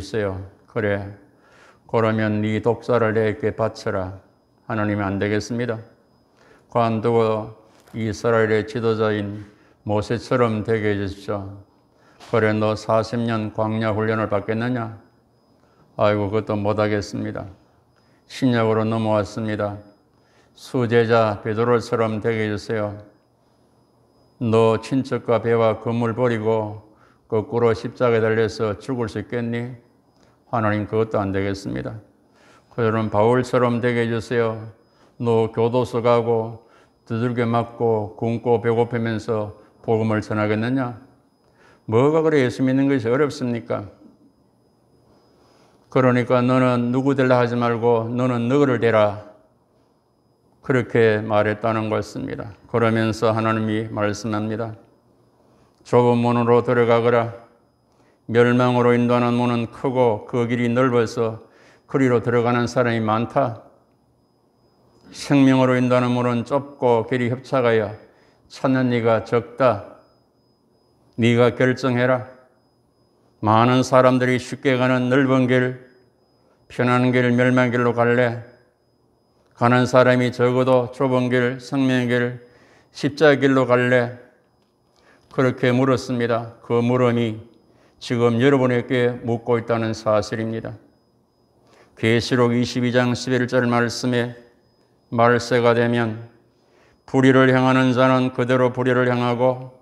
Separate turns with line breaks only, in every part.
주세요. 그래, 그러면 네 독사를 내게 바쳐라. 하나님이 안 되겠습니다. 관두고 이스라엘의 지도자인 모세처럼 되게 해주십시오. 그래, 너 40년 광야 훈련을 받겠느냐? 아이고, 그것도 못하겠습니다. 신약으로 넘어왔습니다. 수제자 베드로처럼 되게 해주세요. 너 친척과 배와 건물 버리고 거꾸로 십자가에 달려서 죽을 수 있겠니? 하나님, 그것도 안 되겠습니다. 그러면 바울처럼 되게 해주세요. 너 교도소 가고 두들겨 맞고 굶고 배고프면서 복음을 전하겠느냐? 뭐가 그래 예수 믿는 것이 어렵습니까? 그러니까 너는 누구 되려 하지 말고 너는 너를 되라. 그렇게 말했다는 것입니다. 그러면서 하나님이 말씀합니다. 좁은 문으로 들어가거라. 멸망으로 인도하는 문은 크고 그 길이 넓어서 그리로 들어가는 사람이 많다. 생명으로 인도하는 문은 좁고 길이 협착하여 찾는 네가 적다. 네가 결정해라. 많은 사람들이 쉽게 가는 넓은 길, 편한 길, 멸망길로 갈래? 가는 사람이 적어도 좁은 길, 생명의 길, 십자가의 길로 갈래? 그렇게 물었습니다. 그 물음이 지금 여러분에게 묻고 있다는 사실입니다. 계시록 22장 11절 말씀에 말세가 되면 불의를 향하는 자는 그대로 불의를 향하고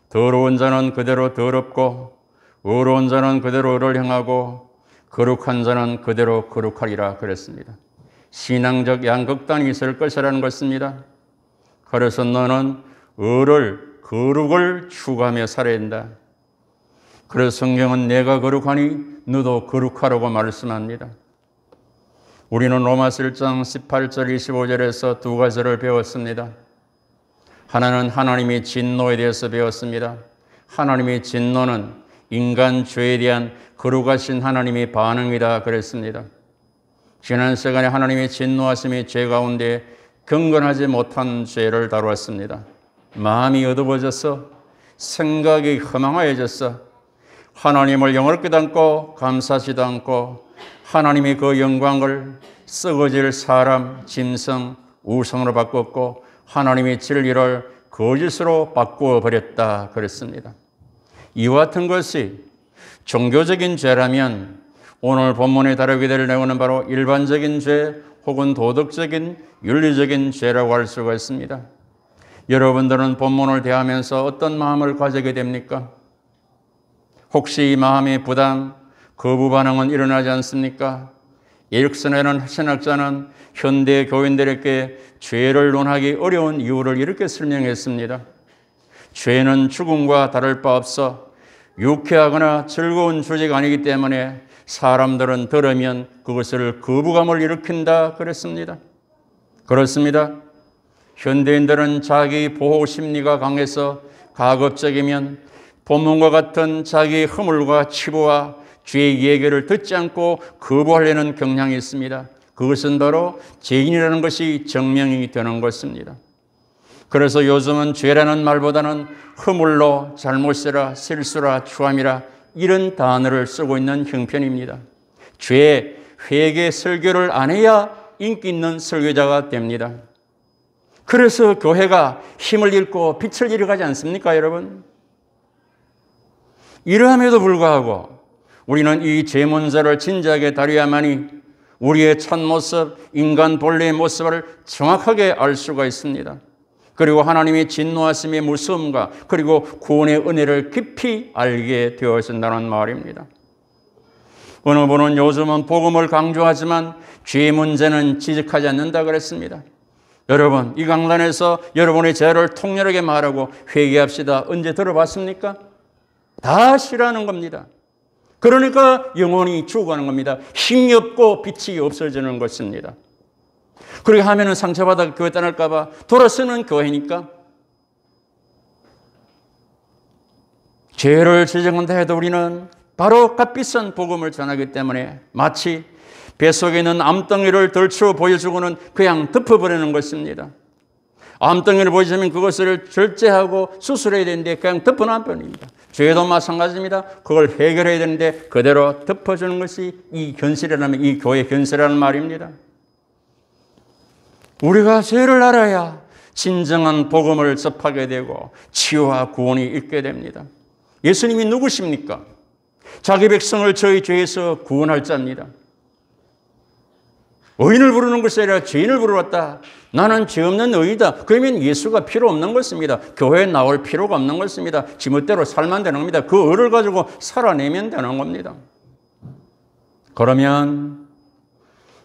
더러운 자는 그대로 더럽고 의로운 자는 그대로 의를 향하고 거룩한 자는 그대로 거룩하리라 그랬습니다. 신앙적 양극단이 있을 것이라는 것입니다. 그래서 너는 의를, 거룩을 추구하며 살아야 한다. 그래서 성경은 내가 거룩하니 너도 거룩하라고 말씀합니다. 우리는 로마서 1장 18절 25절에서 두 가지를 배웠습니다. 하나는 하나님의 진노에 대해서 배웠습니다. 하나님의 진노는 인간 죄에 대한 거룩하신 하나님의 반응이다 그랬습니다. 지난 시간에 하나님의 진노하심이 죄 가운데 경건하지 못한 죄를 다루었습니다. 마음이 어두워져서 생각이 허망해져서 하나님을 영원하게 않고 감사하지도 않고 하나님이 그 영광을 썩어질 사람, 짐승, 우상으로 바꿨고 하나님의 진리를 거짓으로 바꾸어 버렸다 그랬습니다. 이와 같은 것이 종교적인 죄라면 오늘 본문에 다루게 될 내용은 바로 일반적인 죄 혹은 도덕적인 윤리적인 죄라고 할 수가 있습니다. 여러분들은 본문을 대하면서 어떤 마음을 가지게 됩니까? 혹시 이 마음의 부담, 거부 반응은 일어나지 않습니까? 에릭슨이라는 신학자는 현대 교인들에게 죄를 논하기 어려운 이유를 이렇게 설명했습니다. 죄는 죽음과 다를 바 없어 유쾌하거나 즐거운 주제가 아니기 때문에 사람들은 들으면 그것을 거부감을 일으킨다 그랬습니다. 그렇습니다. 현대인들은 자기 보호 심리가 강해서 가급적이면 본문과 같은 자기 허물과 치부와 죄의 얘기를 듣지 않고 거부하려는 경향이 있습니다. 그것은 바로 죄인이라는 것이 증명이 되는 것입니다. 그래서 요즘은 죄라는 말보다는 허물로, 잘못이라, 실수라, 추함이라 이런 단어를 쓰고 있는 형편입니다. 죄, 회개 설교를 안 해야 인기 있는 설교자가 됩니다. 그래서 교회가 힘을 잃고 빛을 잃어가지 않습니까, 여러분? 이러함에도 불구하고 우리는 이 죄 문제를 진지하게 다뤄야만이 우리의 참모습, 인간 본래의 모습을 정확하게 알 수가 있습니다. 그리고 하나님의 진노하심의 무서움과 그리고 구원의 은혜를 깊이 알게 되어진다는 말입니다. 어느 분은 요즘은 복음을 강조하지만 죄 문제는 지적하지 않는다 그랬습니다. 여러분, 이 강단에서 여러분의 죄를 통렬하게 말하고 회개합시다. 언제 들어봤습니까? 다 싫어하는 겁니다. 그러니까 영혼이 죽어가는 겁니다. 힘이 없고 빛이 없어지는 것입니다. 그렇게 하면은 상처받아 교회 떠날까 봐 돌아서는 교회니까. 죄를 지적한다 해도 우리는 바로 값비싼 복음을 전하기 때문에 마치 뱃속에 있는 암덩이를 덜쳐 보여주고는 그냥 덮어버리는 것입니다. 암덩이를 보여주면 그것을 절제하고 수술해야 되는데 그냥 덮어놔버립니다. 죄도 마찬가지입니다. 그걸 해결해야 되는데 그대로 덮어주는 것이 이 현실이라면, 이 교회 현실이라는 말입니다. 우리가 죄를 알아야 진정한 복음을 접하게 되고 치유와 구원이 있게 됩니다. 예수님이 누구십니까? 자기 백성을 저희 죄에서 구원할 자입니다. 의인을 부르는 것이 아니라 죄인을 부르렀다. 나는 죄 없는 의이다. 그러면 예수가 필요 없는 것입니다. 교회에 나올 필요가 없는 것입니다. 지멋대로 살면 되는 겁니다. 그 의를 가지고 살아내면 되는 겁니다. 그러면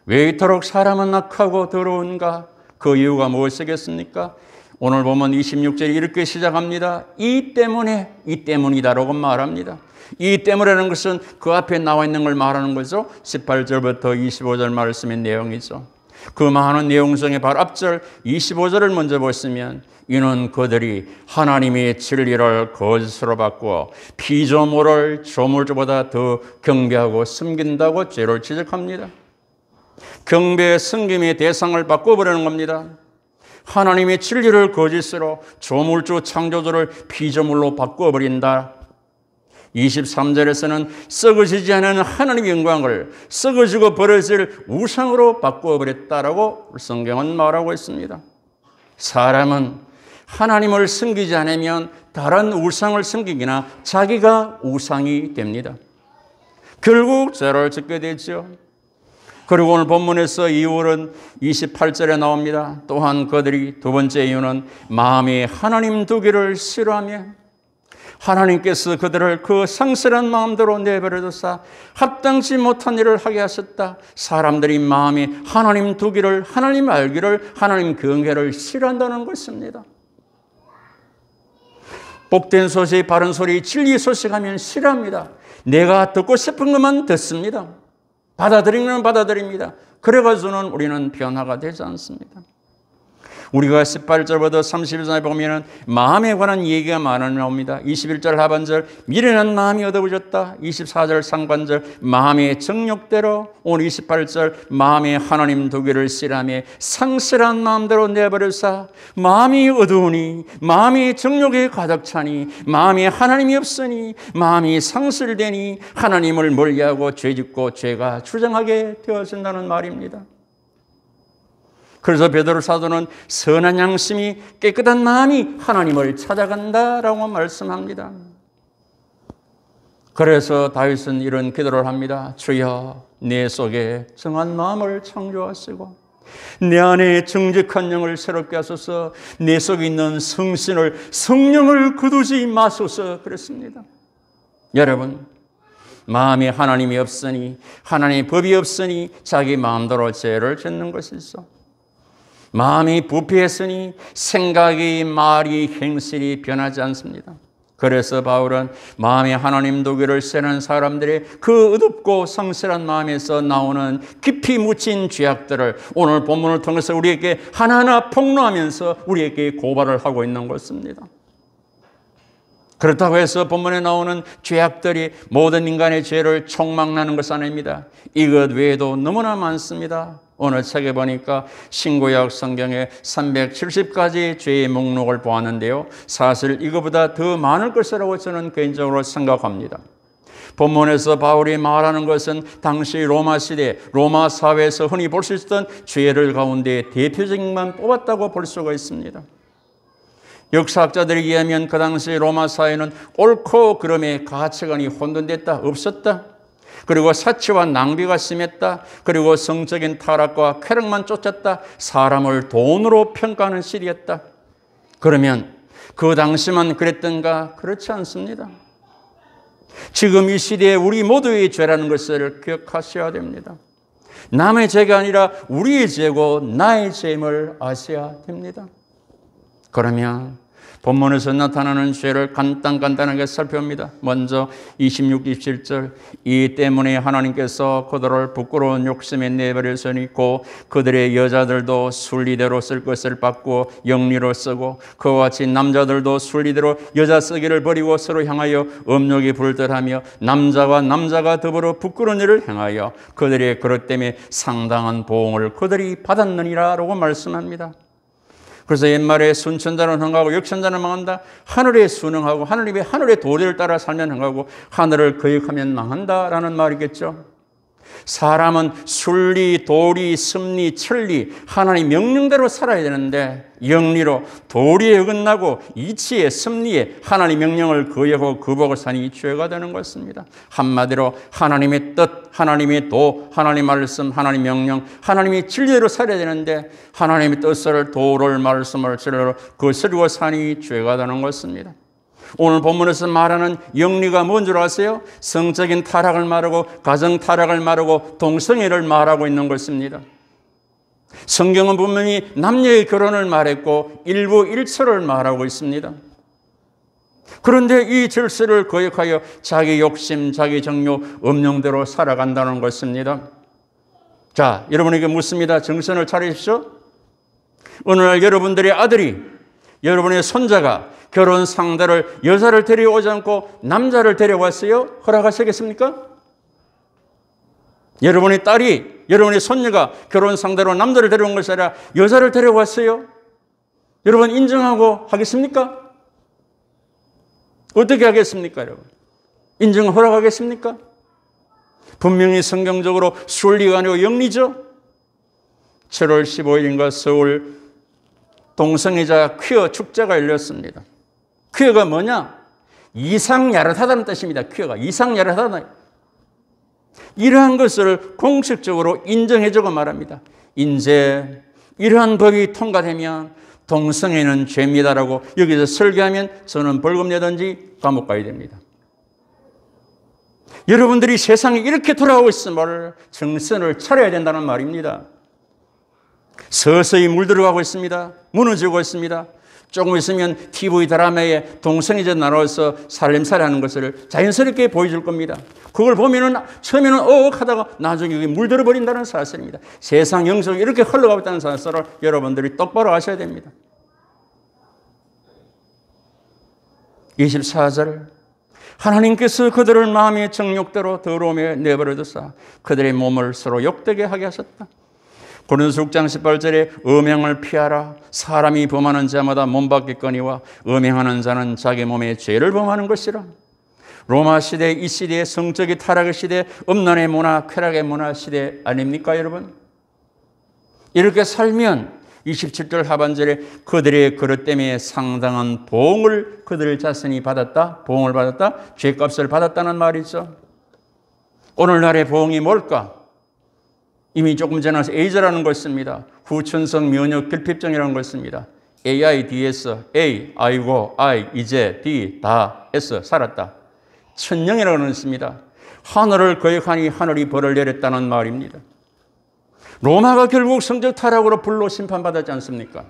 왜 이토록 사람은 악하고 더러운가? 그 이유가 무엇이겠습니까? 오늘 보면 26절이 이렇게 시작합니다. 이 때문이다라고 말합니다. 이 때문이라는 것은 그 앞에 나와 있는 걸 말하는 거죠. 18절부터 25절 말씀의 내용이죠. 그 많은 내용 중에 바로 앞절 25절을 먼저 보시면 이는 그들이 하나님의 진리를 거짓으로 바꾸어 피조물을 조물주보다 더 경배하고 섬긴다고 죄를 지적합니다. 경배, 섬김의 대상을 바꿔버리는 겁니다. 하나님의 진리를 거짓으로 조물주 창조주를 피조물로 바꿔버린다. 23절에서는 썩어지지 않은 하나님의 영광을 썩어지고 버려질 우상으로 바꿔버렸다라고 성경은 말하고 있습니다. 사람은 하나님을 섬기지 않으면 다른 우상을 섬기기나 자기가 우상이 됩니다. 결국 죄를 짓게 되죠. 그리고 오늘 본문에서 이유는 28절에 나옵니다. 또한 그들이 두 번째 이유는 마음에 하나님 두기를 싫어하며 하나님께서 그들을 그 상실한 마음대로 내버려두사 합당치 못한 일을 하게 하셨다. 사람들이 마음에 하나님 두기를, 하나님 알기를, 하나님 경외를 싫어한다는 것입니다. 복된 소식, 바른 소리, 진리 소식하면 싫어합니다. 내가 듣고 싶은 것만 듣습니다. 받아들이는 받아들입니다. 그래가지고는 우리는 변화가 되지 않습니다. 우리가 18절부터 30절에 보면 마음에 관한 얘기가 많이 나옵니다. 21절 하반절 미련한 마음이 얻어버렸다. 24절 상반절 마음의 정욕대로, 오늘 28절 마음에 하나님 두기를 싫어하며 상실한 마음대로 내버려서 마음이 어두우니 마음이 정욕에 가득 차니 마음에 하나님이 없으니 마음이 상실되니 하나님을 멀리하고 죄짓고 죄가 주장하게 되어진다는 말입니다. 그래서 베드로 사도는 선한 양심이 깨끗한 마음이 하나님을 찾아간다라고 말씀합니다. 그래서 다윗은 이런 기도를 합니다. 주여 내 속에 정한 마음을 창조하시고 내 안에 정직한 영을 새롭게 하소서. 내 속에 있는 성령을 거두지 마소서 그랬습니다. 여러분, 마음에 하나님이 없으니, 하나님의 법이 없으니 자기 마음대로 죄를 짓는 것이 있어. 마음이 부패했으니 생각이, 말이, 행실이 변하지 않습니다. 그래서 바울은 마음에 하나님 두기를 싫어하는 사람들의 그 어둡고 성실한 마음에서 나오는 깊이 묻힌 죄악들을 오늘 본문을 통해서 우리에게 하나하나 폭로하면서 우리에게 고발을 하고 있는 것입니다. 그렇다고 해서 본문에 나오는 죄악들이 모든 인간의 죄를 총망라하는 것은 아닙니다. 이것 외에도 너무나 많습니다. 오늘 책에 보니까 신구약 성경에 370가지 죄의 목록을 보았는데요. 사실 이거보다 더 많을 것이라고 저는 개인적으로 생각합니다. 본문에서 바울이 말하는 것은 당시 로마 시대, 로마 사회에서 흔히 볼 수 있었던 죄를 가운데 대표적인 것만 뽑았다고 볼 수가 있습니다. 역사학자들에 의하면 그 당시 로마 사회는 옳고 그름의 가치관이 혼돈됐다, 없었다. 그리고 사치와 낭비가 심했다. 그리고 성적인 타락과 쾌락만 쫓았다. 사람을 돈으로 평가하는 시대였다. 그러면 그 당시만 그랬던가? 그렇지 않습니다. 지금 이 시대에 우리 모두의 죄라는 것을 기억하셔야 됩니다. 남의 죄가 아니라 우리의 죄고 나의 죄임을 아셔야 됩니다. 그러면 본문에서 나타나는 죄를 간단하게 살펴봅니다. 먼저 26, 27절 이 때문에 하나님께서 그들을 부끄러운 욕심에 내버렸으니 곧 그들의 여자들도 순리대로 쓸 것을 바꾸어 영리로 쓰고 그와 같이 남자들도 순리대로 여자 쓰기를 버리고 서로 향하여 음욕에 불들하며 남자와 남자가 더불어 부끄러운 일을 행하여 그들의 그릇 때문에 상당한 보응을 그들이 받았느니라 라고 말씀합니다. 그래서 옛말에 순천자는 흥하고 역천자는 망한다. 하늘에 순응하고 하느님의 하늘의 도리를 따라 살면 흥하고 하늘을 거역하면 망한다라는 말이겠죠. 사람은 순리, 도리, 섭리, 천리, 하나님 명령대로 살아야 되는데 영리로 도리에 어긋나고 이치에 섭리에 하나님 명령을 거역하고 거부하고 사니 죄가 되는 것입니다. 한마디로 하나님의 뜻, 하나님의 도, 하나님 말씀, 하나님 명령, 하나님의 진리대로 살아야 되는데 하나님의 뜻을, 도를, 말씀을, 진리로 거스르고 사니 죄가 되는 것입니다. 오늘 본문에서 말하는 영리가 뭔 줄 아세요? 성적인 타락을 말하고 가정 타락을 말하고 동성애를 말하고 있는 것입니다. 성경은 분명히 남녀의 결혼을 말했고 일부 일처를 말하고 있습니다. 그런데 이 질서를 거역하여 자기 욕심, 자기 정욕, 음령대로 살아간다는 것입니다. 자, 여러분에게 묻습니다. 정신을 차리십시오. 어느 날 여러분들의 아들이, 여러분의 손자가 결혼 상대를 여자를 데려오지 않고 남자를 데려왔어요? 허락하시겠습니까? 여러분의 딸이, 여러분의 손녀가 결혼 상대로 남자를 데려온 것이 아니라 여자를 데려왔어요? 여러분 인정하고 하겠습니까? 어떻게 하겠습니까, 여러분? 인정 허락하겠습니까? 분명히 성경적으로 순리가 아니고 영리죠? 7월 15일인가 서울 동성애자 퀴어 축제가 열렸습니다. 퀴어가 뭐냐? 이상야릇하다는 뜻입니다. 퀴어가 이상야릇하다. 이러한 것을 공식적으로 인정해주고 말합니다. 이제 이러한 법이 통과되면 동성애는 죄입니다라고 여기서 설교하면 저는 벌금 내든지 감옥 가야 됩니다. 여러분들이 세상에 이렇게 돌아가고 있음을 정신을 차려야 된다는 말입니다. 서서히 물들어가고 있습니다. 무너지고 있습니다. 조금 있으면 TV 드라마에 동성애자 나와서 살림살이 하는 것을 자연스럽게 보여줄 겁니다. 그걸 보면은 처음에는 하다가 나중에 그게 물들어 버린다는 사실입니다. 세상 영성이 이렇게 흘러가고 있다는 사실을 여러분들이 똑바로 아셔야 됩니다. 24절 하나님께서 그들을 마음의 정욕대로 더러움에 내버려 두사 그들의 몸을 서로 욕되게 하게 하셨다. 고린도서 6장 18절에 음행을 피하라. 사람이 범하는 자마다 몸밖에거니와 음행하는 자는 자기 몸에 죄를 범하는 것이라. 로마 시대, 이 시대의 성적인 타락의 시대, 음란의 문화, 쾌락의 문화 시대 아닙니까, 여러분? 이렇게 살면 27절 하반절에 그들의 그릇 때문에 상당한 보응을 그들 자신이 받았다. 보응을 받았다. 죄값을 받았다는 말이죠. 오늘날의 보응이 뭘까? 이미 조금 전에 AIDS라는 것입니다. 후천성 면역 결핍증이라는 것입니다. AIDS, A, 아이고, I, 이제, D, 다, S, 살았다. 천령이라는 것입니다. 하늘을 거역하니 하늘이 벌을 내렸다는 말입니다. 로마가 결국 성적 타락으로 불로 심판받았지 않습니까?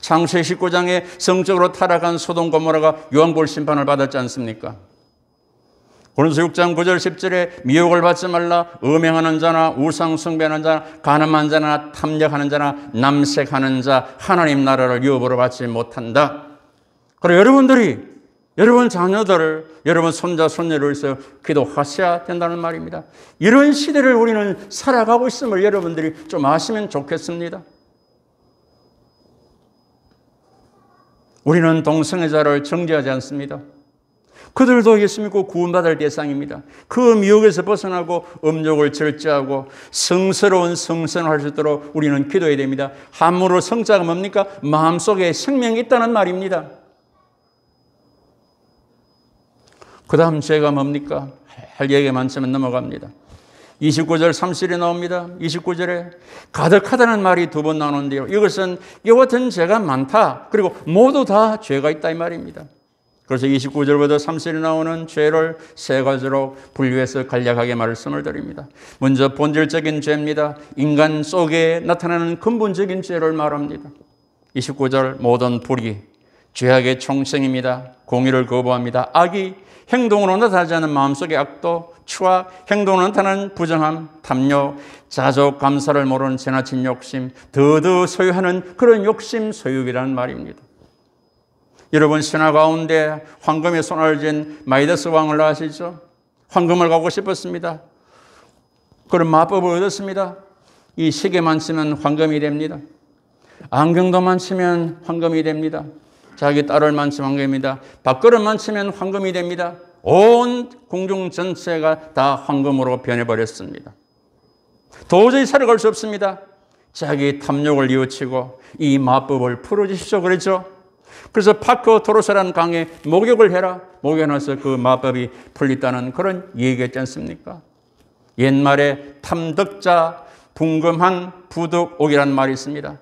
창세기 19장에 성적으로 타락한 소돔 고모라가 유황불 심판을 받았지 않습니까? 고린도서 6장 9절 10절에 미혹을 받지 말라. 음행하는 자나 우상 숭배하는 자나 간음한 자나 탐욕하는 자나 남색하는 자 하나님 나라를 유업으로 받지 못한다. 그리고 여러분들이 여러분 자녀들, 여러분 손자 손녀를 위해서 기도하셔야 된다는 말입니다. 이런 시대를 우리는 살아가고 있음을 여러분들이 좀 아시면 좋겠습니다. 우리는 동성애자를 정죄하지 않습니다. 그들도 예수 믿고 구원받을 대상입니다. 그 미혹에서 벗어나고 음욕을 절제하고 성스러운 성선을 할 수 있도록 우리는 기도해야 됩니다. 함으로 성자가 뭡니까? 마음속에 생명이 있다는 말입니다. 그 다음 죄가 뭡니까? 할 얘기가 많지만 넘어갑니다. 29절 30절에 나옵니다. 29절에 가득하다는 말이 두 번 나오는데요. 이것은 이와 같은 죄가 많다. 그리고 모두 다 죄가 있다 이 말입니다. 그래서 29절부터 30절에 나오는 죄를 세 가지로 분류해서 간략하게 말씀을 드립니다. 먼저 본질적인 죄입니다. 인간 속에 나타나는 근본적인 죄를 말합니다. 29절 모든 불의, 죄악의 총성입니다. 공의를 거부합니다. 악이 행동으로 나타나지 않는 마음속의 악도, 추악, 행동으로 나타나는 부정함, 탐욕, 자족, 감사를 모르는 지나친 욕심, 더더 소유하는 그런 욕심, 소유이라는 말입니다. 여러분 신화 가운데 황금의 손을 쥔 마이다스 왕을 아시죠? 황금을 갖고 싶었습니다. 그런 마법을 얻었습니다. 이 시계만 쓰면 황금이 됩니다. 안경도 만지면 황금이 됩니다. 자기 딸을 만지면 황금입니다. 밥그릇 만지면 황금이 됩니다. 온 공중 전체가 다 황금으로 변해버렸습니다. 도저히 살아갈 수 없습니다. 자기 탐욕을 뉘우치고 이 마법을 풀어주십시오 그랬죠. 그래서 파크 토로스라는 강에 목욕을 해라. 목욕해서 그 마법이 풀렸다는 그런 얘기했지 않습니까? 옛말에 탐덕자 궁금한 부득옥이라는 말이 있습니다.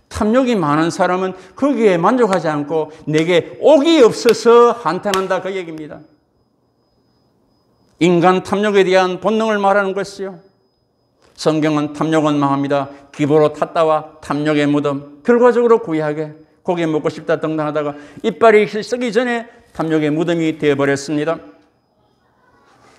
탐욕이 많은 사람은 거기에 만족하지 않고 내게 옥이 없어서 한탄한다 그 얘기입니다. 인간 탐욕에 대한 본능을 말하는 것이요. 성경은 탐욕은 망합니다. 기부로 탔다와 탐욕의 무덤. 결과적으로 구약에 고기 먹고 싶다 등등하다가 이빨이 쓰기 전에 탐욕의 무덤이 되어버렸습니다.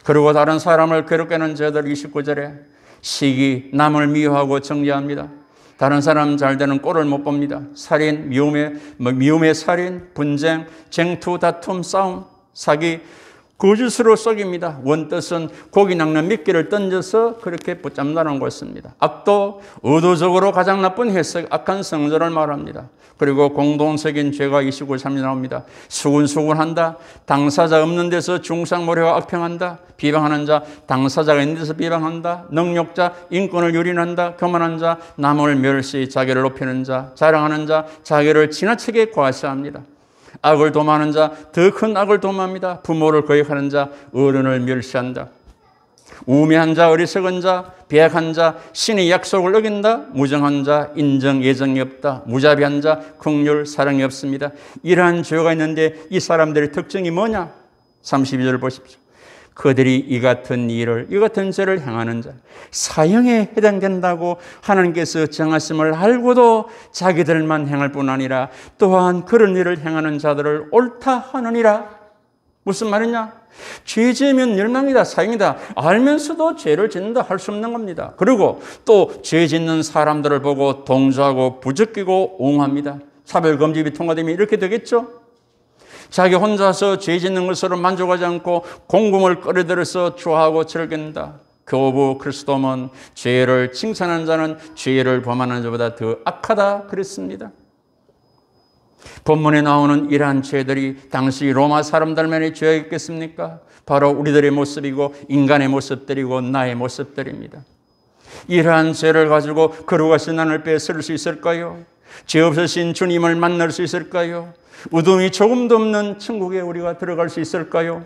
그리고 다른 사람을 괴롭게 하는 저들 29절에 시기, 남을 미워하고 정죄합니다. 다른 사람 잘 되는 꼴을 못 봅니다. 살인, 미움의 살인, 분쟁, 쟁투, 다툼, 싸움, 사기, 거짓으로 속입니다. 원뜻은 고기 낚는 미끼를 던져서 그렇게 붙잡는다는 것입니다. 악도 의도적으로 가장 나쁜 해석, 악한 성질을 말합니다. 그리고 공동적인 죄가 29~3이 나옵니다. 수군수군한다. 당사자 없는 데서 중상모략하고 악평한다. 비방하는 자, 당사자가 있는 데서 비방한다. 능력자, 인권을 유린한다. 교만한 자, 남을 멸시, 자기를 높이는 자, 자랑하는 자, 자기를 지나치게 과시합니다. 악을 도모하는 자, 더 큰 악을 도모합니다. 부모를 거역하는 자, 어른을 멸시한다. 우매한 자, 어리석은 자, 배약한 자, 신의 약속을 어긴다. 무정한 자, 인정, 예정이 없다. 무자비한 자, 긍휼, 사랑이 없습니다. 이러한 죄가 있는데 이 사람들의 특징이 뭐냐? 32절 보십시오. 그들이 이 같은 죄를 행하는 자, 사형에 해당된다고 하나님께서 정하심을 알고도 자기들만 행할 뿐 아니라 또한 그런 일을 행하는 자들을 옳다 하느니라. 무슨 말이냐? 죄 지으면 멸망이다, 사형이다. 알면서도 죄를 짓는다 할 수 없는 겁니다. 그리고 또 죄 짓는 사람들을 보고 동조하고 부추기고 옹호합니다. 차별금지법이 통과되면 이렇게 되겠죠? 자기 혼자서 죄 짓는 것으로 만족하지 않고 공금을 끌어들여서 좋아하고 즐긴다. 교부 그리스도는 죄를 칭찬하는 자는 죄를 범하는 자보다 더 악하다 그랬습니다. 본문에 나오는 이러한 죄들이 당시 로마 사람들만의 죄였겠습니까? 바로 우리들의 모습이고 인간의 모습들이고 나의 모습들입니다. 이러한 죄를 가지고 거룩하신 하나님을 빼앗을 수 있을까요? 죄 없으신 주님을 만날 수 있을까요? 어둠이 조금도 없는 천국에 우리가 들어갈 수 있을까요?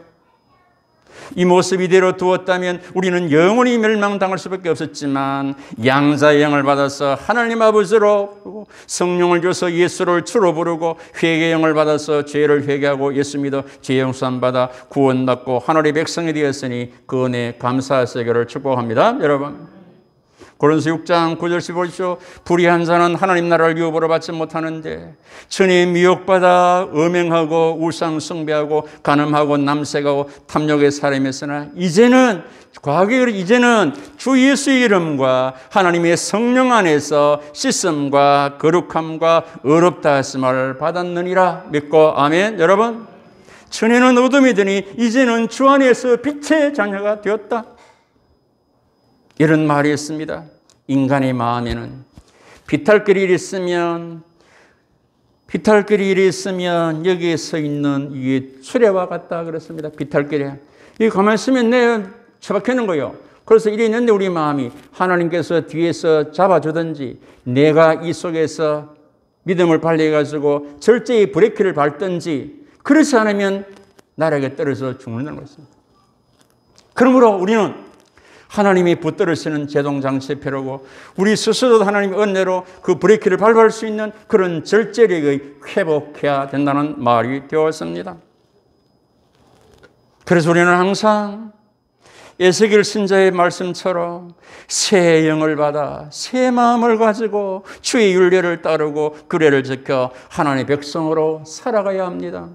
이 모습 이대로 두었다면 우리는 영원히 멸망당할 수밖에 없었지만 양자의 영을 받아서 하나님 아버지로 성령을 줘서 예수를 주로 부르고 회개의 영을 받아서 죄를 회개하고 예수 믿어 죄 용서함 받아 구원받고 하늘의 백성이 되었으니 그 은혜에 감사하시기를 축복합니다. 여러분, 고린도서 6장 9절씩 보십시오. 불의한 자는 하나님 나라를 유업으로 받지 못하는데 천이 미혹받아 음행하고 우상 숭배하고 간음하고 남색하고 탐욕의 사람이었으나 이제는 주 예수의 이름과 하나님의 성령 안에서 씻음과 거룩함과 의롭다 하심을 받았느니라 믿고 아멘. 여러분, 천에는 어둠이 되니 이제는 주 안에서 빛의 자녀가 되었다. 이런 말이 있습니다. 인간의 마음에는 비탈길이 있으면 여기에 서 있는 이게 수레와 같다 그랬습니다. 비탈길에 이 가만히 있으면 내 처박히는 거예요. 그래서 이래 있는데 우리 마음이 하나님께서 뒤에서 잡아주든지 내가 이 속에서 믿음을 발휘해가지고 절제의 브레이크를 밟든지 그렇지 않으면 나락에 떨어져 죽는다는 것입니다. 그러므로 우리는 하나님이 붙들으시는 제동장치에 필요고 우리 스스로도 하나님의 은혜로 그 브레이크를 밟을 수 있는 그런 절제력을 회복해야 된다는 말이 되었습니다. 그래서 우리는 항상 에스겔 신자의 말씀처럼 새 영을 받아 새 마음을 가지고 주의 율례를 따르고 규례를 지켜 하나님의 백성으로 살아가야 합니다.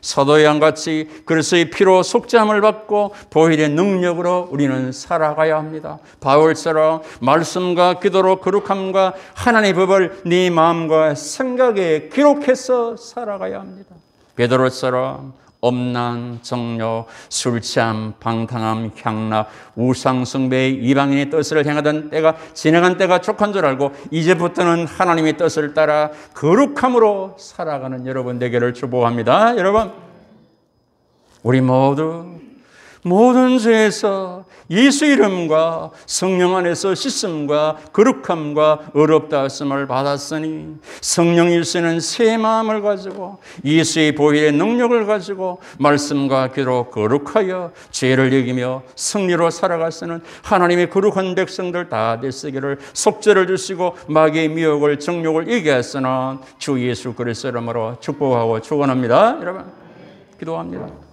사도 요한같이 그리스도의 피로 속죄함을 받고 보혈의 능력으로 우리는 살아가야 합니다. 바울처럼 말씀과 기도로 거룩함과 하나님의 법을 네 마음과 생각에 기록해서 살아가야 합니다. 베드로처럼 엄난, 정욕, 술취함, 방탕함, 향락, 우상숭배의 이방인의 뜻을 행하던 때가 지나간 때가 족한 줄 알고 이제부터는 하나님의 뜻을 따라 거룩함으로 살아가는 여러분 되기를 축복합니다. 여러분, 우리 모든 죄에서 예수 이름과 성령 안에서 씻음과 거룩함과 의롭다 하심을 받았으니 성령 일수는 새 마음을 가지고 예수의 보혈의 능력을 가지고 말씀과 기도로 거룩하여 죄를 이기며 승리로 살아갈 수 있는 하나님의 거룩한 백성들 다 되시기를 속죄를 주시고 마귀의 미혹을 정욕을 이기게 하시는 주 예수 그리스도 이름으로 축복하고 축원합니다. 여러분, 기도합니다.